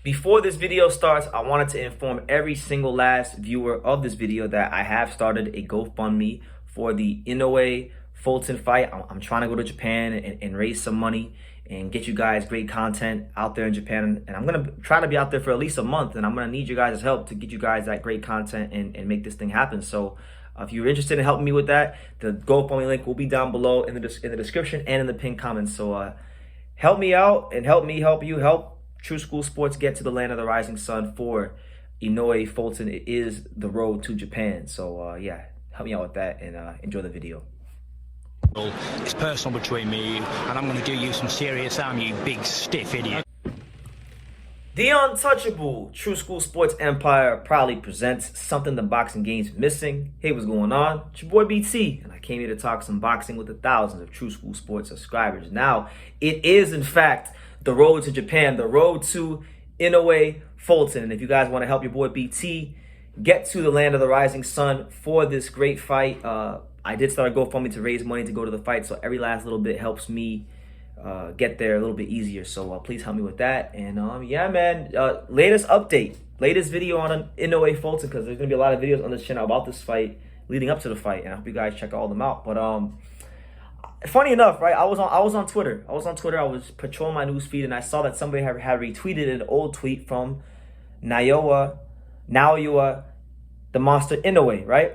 Before this video starts, I wanted to inform every single last viewer of this video that I have started a GoFundMe for the Inoue Fulton fight. I'm trying to go to Japan and raise some money and get you guys great content out there in Japan. And I'm going to try to be out there for at least a month. And I'm going to need you guys' help to get you guys that great content and make this thing happen. So if you're interested in helping me with that, the GoFundMe link will be down below in the description and in the pinned comments. So help me out and help me help you, help True School Sports get to the land of the rising sun for Inoue Fulton. It is the road to Japan. So yeah, help me out with that and enjoy the video. It's personal between me and you, and I'm going to do you some serious harm, you big stiff idiot. The untouchable True School Sports Empire proudly presents something the boxing game's missing. Hey, what's going on? It's your boy BT, and I came here to talk some boxing with the thousands of True School Sports subscribers. Now, it is in fact the road to Japan, the road to Inoue Fulton. And if you guys want to help your boy BT get to the land of the rising sun for this great fight, I did start a GoFundMe to raise money to go to the fight, so every last little bit helps me get there a little bit easier. So please help me with that. And yeah, man, latest update, latest video on Inoue Fulton, because there's gonna be a lot of videos on this channel about this fight leading up to the fight, and I hope you guys check all them out. But funny enough, right? I was on Twitter. I was patrolling my news feed, and I saw that somebody had retweeted an old tweet from Naoya the Monster Inoue, right?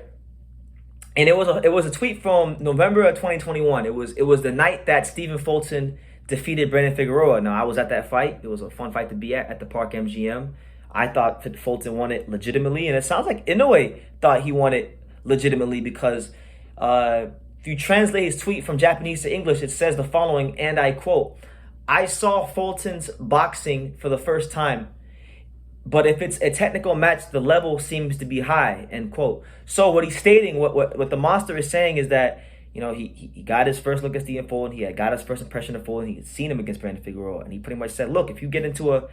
And it was a tweet from November of 2021. It was the night that Stephen Fulton defeated Brandon Figueroa. Now, I was at that fight. It was a fun fight to be at the Park MGM. I thought Fulton won it legitimately, and it sounds like Inoue thought he won it legitimately, because if you translate his tweet from Japanese to English, it says the following, and I quote, "I saw Fulton's boxing for the first time, but if it's a technical match, the level seems to be high," end quote. So what he's stating, what the Monster is saying is that, you know, he got his first look at Stephen Fulton, he had got his first impression of Fulton, he had seen him against Brandon Figueroa, and he pretty much said, look, if you get into a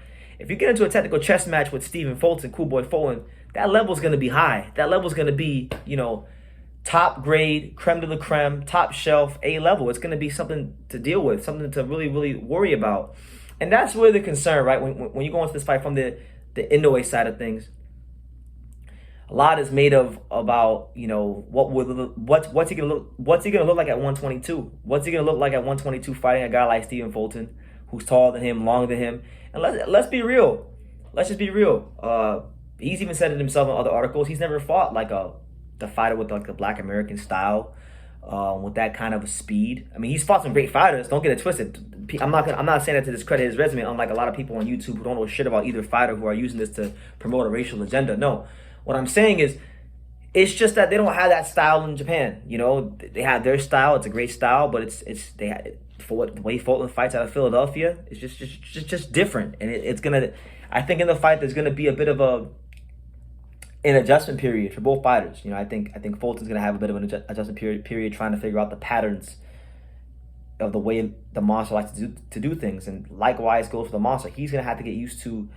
technical chess match with Stephen Fulton, Cool Boy Fulton, that level's gonna be high. That level's gonna be, you know, top grade, creme de la creme, top shelf, A level. It's gonna be something to deal with, something to really, really worry about. And that's really the concern, right? When you go into this fight from the Inoue side of things, a lot is made of about, you know, what's he gonna look like at 122? What's he gonna look like at 122 fighting a guy like Stephen Fulton, who's taller than him, longer than him? And let's be real. Let's just be real. He's even said it himself in other articles. He's never fought like the fighter with like the Black American style, with that kind of speed. I mean, he's fought some great fighters. Don't get it twisted. I'm not saying that to discredit his resume, unlike a lot of people on YouTube who don't know shit about either fighter, who are using this to promote a racial agenda. No, what I'm saying is, it's just that they don't have that style in Japan. You know, they have their style. It's a great style, but the way Fulton fights out of Philadelphia, it's just different. And it's gonna, I think in the fight there's gonna be a bit of an adjustment period for both fighters. You know, I think Fulton's gonna have a bit of an adjustment period trying to figure out the patterns of the way the Monster likes to do things, and likewise goes for the Monster. He's gonna have to get used to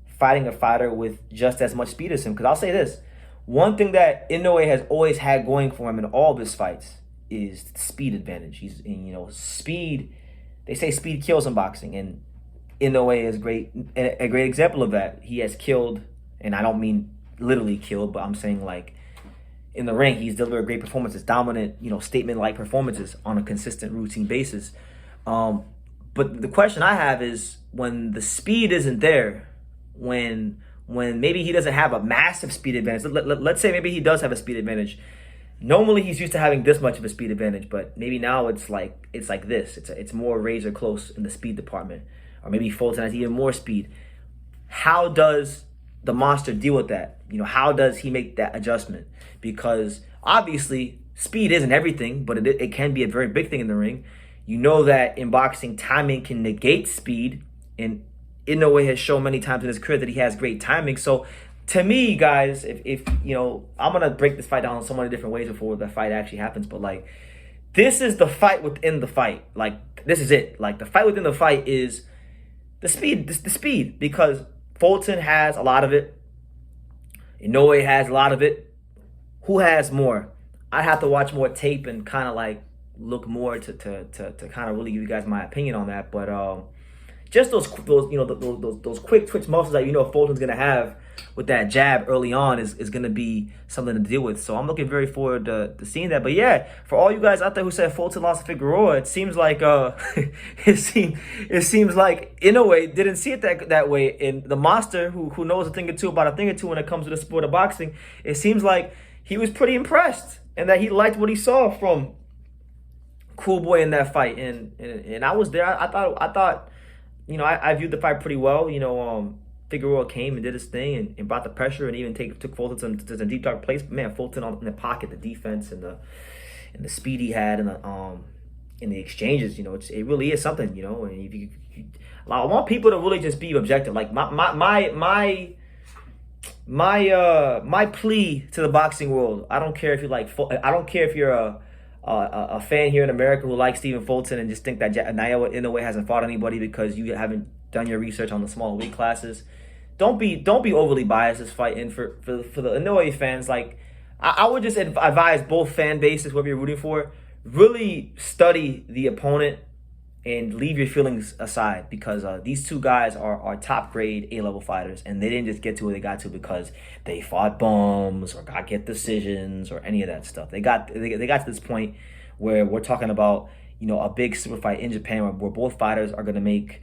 fighting a fighter with just as much speed as him. Because I'll say this, one thing that Inoue has always had going for him in all of his fights is the speed advantage. You know, speed. They say speed kills in boxing, and Inoue is a great example of that. He has killed, and I don't mean literally killed, but I'm saying like in the ring, he's delivered great performances, dominant, you know, statement-like performances on a consistent, routine basis. But the question I have is, when the speed isn't there, when maybe he doesn't have a massive speed advantage. Let's say maybe he does have a speed advantage. Normally he's used to having this much of a speed advantage, but maybe now it's like this. It's more razor close in the speed department, or maybe Fulton has even more speed. How does the Monster deal with that? You know, how does he make that adjustment? Because obviously speed isn't everything, but it can be a very big thing in the ring. You know that in boxing, timing can negate speed, and Inoue has shown many times in his career that he has great timing. So to me, guys, if you know, I'm gonna break this fight down in so many different ways before the fight actually happens, but like, this is the fight within the fight. Like, this is it. Like, the fight within the fight is the speed. The speed, because Fulton has a lot of it. Inoue has a lot of it. Who has more? I'd have to watch more tape and kind of like look more to kind of really give you guys my opinion on that. But just those those quick twitch muscles that Fulton's gonna have with that jab early on is gonna be something to deal with. So I'm looking very forward to seeing that. But yeah, for all you guys out there who said Fulton lost to Figueroa, it seems like it seems like Inoue didn't see it that way. And the monster who knows a thing or two when it comes to the sport of boxing, it seems like he was pretty impressed and that he liked what he saw from Cool Boy in that fight. And I was there. I thought I viewed the fight pretty well. Figueroa came and did his thing and brought the pressure and even took Fulton to the deep dark place. But man, Fulton in the pocket, the defense and the speed he had and in the exchanges, it really is something. And I want people to really just be objective. Like my plea to the boxing world. I don't care if you're a fan here in America who likes Stephen Fulton and just think that Naoya Inoue hasn't fought anybody because you haven't done your research on the smaller weight classes. Don't be overly biased this fight. And for the Inoue fans, like I would just advise both fan bases, whoever you're rooting for, really study the opponent and leave your feelings aside, because these two guys are top grade A-level fighters, and they didn't just get to where they got to because they fought bums or get decisions or any of that stuff. They got to this point where we're talking about a big super fight in Japan where both fighters are going to make,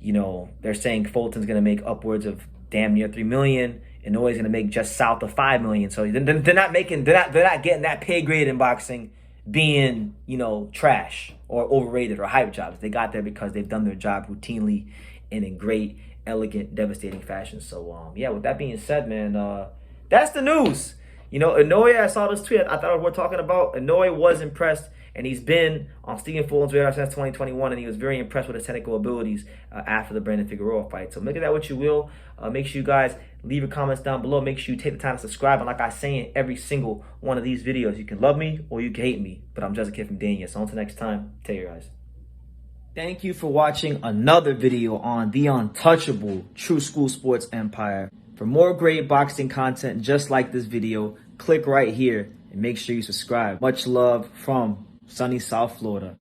they're saying Fulton's going to make upwards of damn near $3 million. Inoue's going to make just south of $5 million. So they're not getting that pay grade in boxing being, trash or overrated or hype jobs. They got there because they've done their job routinely and in great, elegant, devastating fashion. So, yeah, with that being said, man, that's the news. Inoue, I saw this tweet. I thought it was worth talking about. Inoue was impressed, and he's been on Stephen Fulton's radar since 2021, and he was very impressed with his technical abilities after the Brandon Figueroa fight. So make of that what you will. Make sure you guys leave your comments down below. Make sure you take the time to subscribe. And like I say in every single one of these videos, you can love me or you can hate me, but I'm just a kid from Dania. So until next time, take care, guys. Thank you for watching another video on the untouchable True School Sports Empire. For more great boxing content just like this video, click right here and make sure you subscribe. Much love from sunny South Florida.